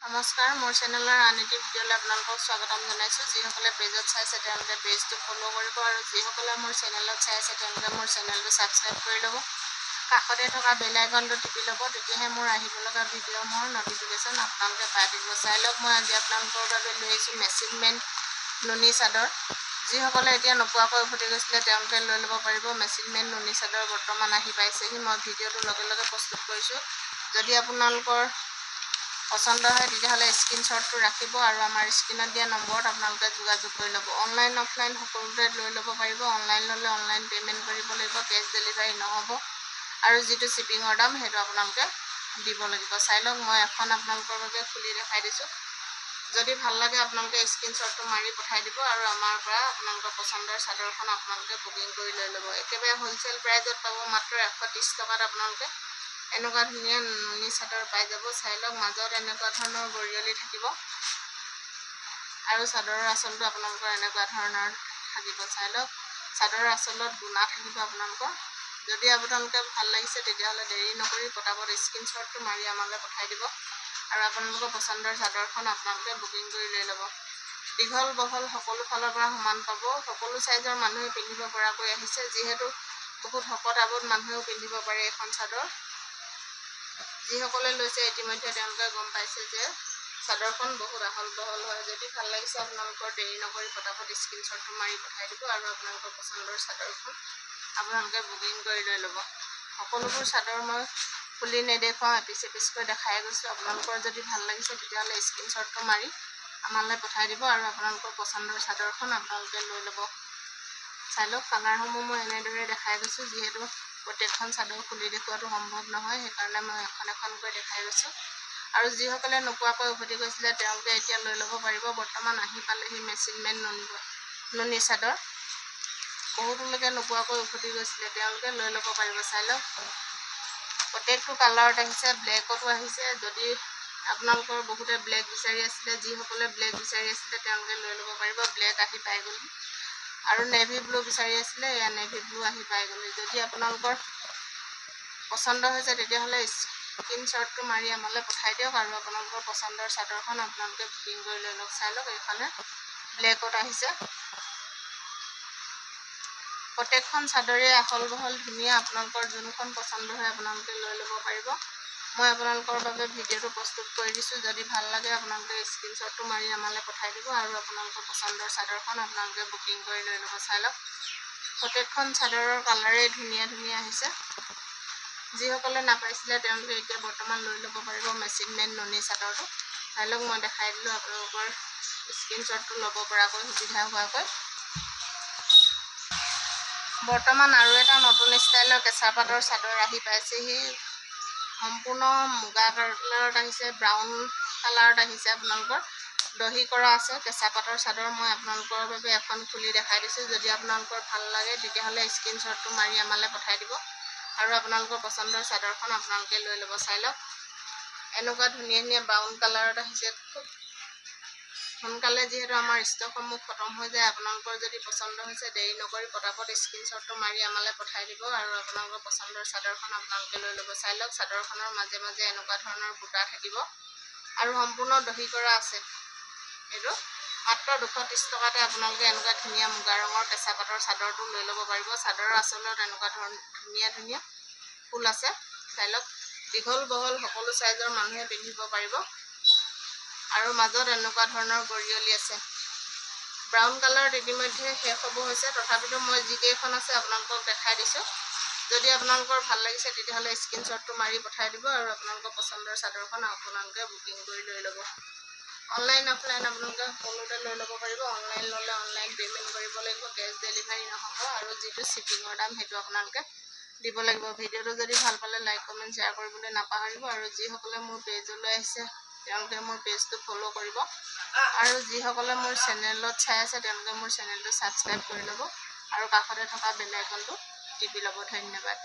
নমস্কাৰ, মোৰ চেনেলৰ আন এটি ভিডিঅ'লৈ আপোনালোকক স্বাগতম জনাইছোঁ। যিসকলে পেজত চাইছে তেওঁলোকে পেজটো ফ'ল' কৰিব আৰু যিসকলে মোৰ চেনেলত চাই আছে তেওঁলোকে মোৰ চেনেলটো ছাবস্ক্ৰাইব কৰি ল'ব। কাষতে থকা বেল আইকনটো টিপি ল'ব, তেতিয়াহে মোৰ আহিব লগা ভিডিঅ'সমূহৰ নটিফিকেশ্যন আপোনালোকে পাই থাকিব। চাই লওক, মই আজি আপোনালোকৰ বাবে লৈ আহিছোঁ মেচিন মেড নুনি চাদৰ। যিসকলে এতিয়া নোপোৱাকৈ উভতি গৈছিলে তেওঁলোকে লৈ ল'ব পাৰিব। মেচিন মেড নুনি চাদৰ বৰ্তমান আহি পাইছেহি। মই ভিডিঅ'টো লগে লগে প্ৰস্তুত কৰিছোঁ। যদি আপোনালোকৰ পচন্দ হয় তেতিয়াহ'লে স্ক্ৰীনশ্বটটো ৰাখিব আৰু আমাৰ স্ক্ৰীনত দিয়া নম্বৰত আপোনালোকে যোগাযোগ কৰি ল'ব। অনলাইন অফলাইন সকলোতে লৈ ল'ব পাৰিব। অনলাইন ল'লে অনলাইন পে'মেণ্ট কৰিব লাগিব, কেছ ডেলিভাৰী নহ'ব আৰু যিটো শ্বিপিঙৰ দাম সেইটো আপোনালোকে দিব লাগিব। চাই লওক, মই এখন আপোনালোকৰ বাবে খুলি দেখাই দিছোঁ। যদি ভাল লাগে আপোনালোকে স্ক্ৰীনশ্বটটো মাৰি পঠাই দিব আৰু আমাৰ পৰা আপোনালোকৰ পচন্দৰ চাদৰখন আপোনালোকে বুকিং কৰি লৈ ল'ব। একেবাৰে হ'লচেল প্ৰাইজত পাব, মাত্ৰ 130 টকাত আপোনালোকে এনেকুৱা ধুনীয়া নুনি চাদৰ পাই যাব। চাই লওক, মাজত এনেকুৱা ধৰণৰ গৰিয়লি থাকিব আৰু চাদৰৰ আঁচলটো আপোনালোকৰ এনেকুৱা ধৰণৰ থাকিব। চাই লওক, চাদৰৰ আঁচলত গুণা থাকিব আপোনালোকৰ। যদি আপোনালোকে ভাল লাগিছে তেতিয়াহ'লে দেৰি নকৰি পটাপট স্ক্ৰীনশ্বটটো মাৰি আমালৈ পঠাই দিব আৰু আপোনালোকৰ পচন্দৰ চাদৰখন আপোনালোকে বুকিং কৰি লৈ ল'ব। দীঘল বহল সকলো ফালৰ পৰা সমান পাব। সকলো চাইজৰ মানুহে পিন্ধিব পৰাকৈ আহিছে, যিহেতু বহুত শকত আবত মানুহেও পিন্ধিব পাৰে এইখন চাদৰ। যিসকলে লৈছে ইতিমধ্যে তেওঁলোকে গম পাইছে যে চাদৰখন বহুত আহল বহল হয়। যদি ভাল লাগিছে আপোনালোকৰ দেৰি নকৰি পটাপট স্ক্ৰীনশ্বটটো মাৰি পঠাই দিব আৰু আপোনালোকৰ পচন্দৰ চাদৰখন আপোনালোকে বুকিং কৰি লৈ ল'ব। সকলোবোৰ চাদৰ মই খুলি নেদেখুৱাওঁ, এপিচ এপিচকৈ দেখাই গৈছোঁ। আপোনালোকৰ যদি ভাল লাগিছে তেতিয়াহ'লে স্ক্ৰীনশ্বটটো মাৰি আমালৈ পঠাই দিব আৰু আপোনালোকৰ পচন্দৰ চাদৰখন আপোনালোকে লৈ ল'ব। চাই লওক, কালাৰসমূহ মই এনেদৰে দেখাই গৈছোঁ। যিহেতু প্ৰত্যেকখন চাদৰ খুলি দেখুওৱাটো সম্ভৱ নহয়, সেইকাৰণে মই এখন এখনকৈ দেখাই গৈছোঁ। আৰু যিসকলে নোপোৱাকৈ উভতি গৈছিলে তেওঁলোকে এতিয়া লৈ ল'ব পাৰিব। বৰ্তমান আহি পালেহি মেচিন মেড নুনি চাদৰ। বহুতো লোকে নোপোৱাকৈ উভতি গৈছিলে, তেওঁলোকে লৈ ল'ব পাৰিব। চাই লওক, প্ৰত্যেকটো কালাৰত আহিছে, ব্লেকতো আহিছে। যদি আপোনালোকৰ বহুতে ব্লেক বিচাৰি আছিলে, যিসকলে ব্লেক বিচাৰি আছিলে তেওঁলোকে লৈ ল'ব পাৰিব। ব্লেক আহি পাই গ'লি আৰু নেভি ব্লু বিচাৰি আছিলে, এয়া নেভি ব্লু আহি পাই গ'লি। যদি আপোনালোকৰ পচন্দ হৈছে তেতিয়াহ'লে স্ক্ৰীনশ্বটটো মাৰি আমালৈ পঠাই দিয়ক আৰু আপোনালোকৰ পচন্দৰ চাদৰখন আপোনালোকে বুকিং কৰি লৈ লওক। চাই লওক, এইফালে ব্লেকত আহিছে। প্ৰত্যেকখন চাদৰে আহল বহল ধুনীয়া। আপোনালোকৰ যোনখন পচন্দ হয় আপোনালোকে লৈ ল'ব পাৰিব। মই আপোনালোকৰ বাবে ভিডিঅ'টো প্ৰস্তুত কৰি দিছোঁ। যদি ভাল লাগে আপোনালোকে স্ক্ৰীনশ্বটটো মাৰি আমালৈ পঠাই দিব আৰু আপোনালোকৰ পচন্দৰ চাদৰখন আপোনালোকে বুকিং কৰি লৈ ল'ব। চাই লওক, প্ৰত্যেকখন চাদৰৰ কালাৰেই ধুনীয়া ধুনীয়া আহিছে। যিসকলে নাপাইছিলে তেওঁলোকে এতিয়া বৰ্তমান লৈ ল'ব পাৰিব মেচিন মেড নুনি চাদৰটো। চাই লওক, মই দেখাই দিলোঁ আপোনালোকৰ স্ক্ৰীনশ্বটটো ল'ব পৰাকৈ সুবিধা হোৱাকৈ। বৰ্তমান আৰু এটা নতুন ষ্টাইলৰ কেঁচা পাতৰ চাদৰ আহি পাইছেহি। সম্পূৰ্ণ মুগা কালাৰত আহিছে, ব্ৰাউন কালাৰত আহিছে। আপোনালোকৰ দহি কৰা আছে কেঁচা পাতৰ চাদৰ। মই আপোনালোকৰ বাবে এখন খুলি দেখাই দিছোঁ। যদি আপোনালোকৰ ভাল লাগে তেতিয়াহ'লে স্ক্ৰীনশ্বটটো মাৰি আমালৈ পঠাই দিব আৰু আপোনালোকৰ পচন্দৰ চাদৰখন আপোনালোকে লৈ ল'ব। চাই লওক, এনেকুৱা ধুনীয়া ধুনীয়া ব্ৰাউন কালাৰত আহিছে। খুব সোনকালে যিহেতু আমাৰ ষ্টকসমূহ খতম হৈ যায়, আপোনালোকৰ যদি পচন্দ হৈছে দেৰি নকৰি পটাপট স্ক্ৰীনশ্বটটো মাৰি আমালৈ পঠাই দিব আৰু আপোনালোকৰ পচন্দৰ চাদৰখন আপোনালোকে লৈ ল'ব। চাই লওক, চাদৰখনৰ মাজে মাজে এনেকুৱা ধৰণৰ বুটা থাকিব আৰু সম্পূৰ্ণ দহি কৰা আছে। এইটো মাত্ৰ 230 টকাতে আপোনালোকে এনেকুৱা ধুনীয়া মুগা ৰঙৰ কেঁচা পাতৰ চাদৰটো লৈ ল'ব পাৰিব। চাদৰৰ আঁচলত এনেকুৱা ধুনীয়া ধুনীয়া ফুল আছে। চাই লওক, দীঘল বহল সকলো চাইজৰ মানুহে পিন্ধিব পাৰিব আৰু মাজত এনেকুৱা ধৰণৰ গৰিয়লি আছে। ব্ৰাউন কালাৰত ইতিমধ্যে শেষ হ'ব হৈছে, তথাপিতো মই যিকেইখন আছে আপোনালোকক দেখাই দিছোঁ। যদি আপোনালোকৰ ভাল লাগিছে তেতিয়াহ'লে স্ক্ৰীনশ্বটটো মাৰি পঠাই দিব আৰু আপোনালোকৰ পচন্দৰ চাদৰখন আপোনালোকে বুকিং কৰি লৈ ল'ব। অনলাইন অফলাইন আপোনালোকে সকলোতে লৈ ল'ব পাৰিব। অনলাইন ল'লে অনলাইন পে'মেণ্ট কৰিব লাগিব, কেছ ডেলিভাৰী নহ'ব আৰু যিটো শ্বিপিঙৰ দাম সেইটো আপোনালোকে দিব লাগিব। ভিডিঅ'টো যদি ভাল পালে লাইক কমেণ্ট শ্বেয়াৰ কৰিবলৈ নাপাহৰিব আৰু যিসকলে মোৰ পেজলৈ আহিছে তেওঁলোকে মোৰ পেজটো ফ'ল' কৰিব আৰু যিসকলে মোৰ চেনেলত চাই আছে তেওঁলোকে মোৰ চেনেলটো ছাবস্ক্ৰাইব কৰি ল'ব আৰু কাষতে থকা বেল আইকনটো টিপি ল'ব। ধন্যবাদ।